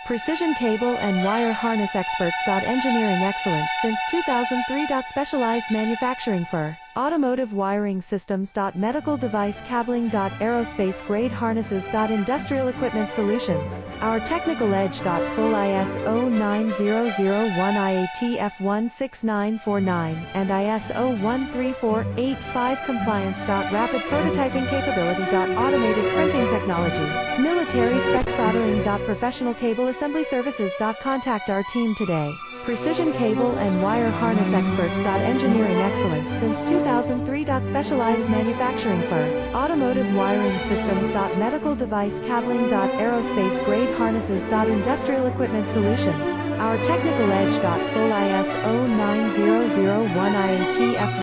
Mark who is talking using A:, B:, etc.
A: Precision cable and wire harness experts. Engineering excellence since 2003. Specialized manufacturing for automotive wiring systems. Medical device cabling. Aerospace grade harnesses. Industrial equipment solutions. Our technical edge. Full ISO 9001 IATF 16949 and ISO 13485 compliance. Rapid prototyping capability. Automated crimping technology. Military spec soldering. Professional cable assembly services. Contact our team today. Precision cable and wire harness experts. Engineering excellence since 2003. Specialized manufacturing for automotive wiring systems. Medical device cabling. Aerospace grade harnesses. Industrial equipment solutions. Our technical edge. Full ISO 9001 IATF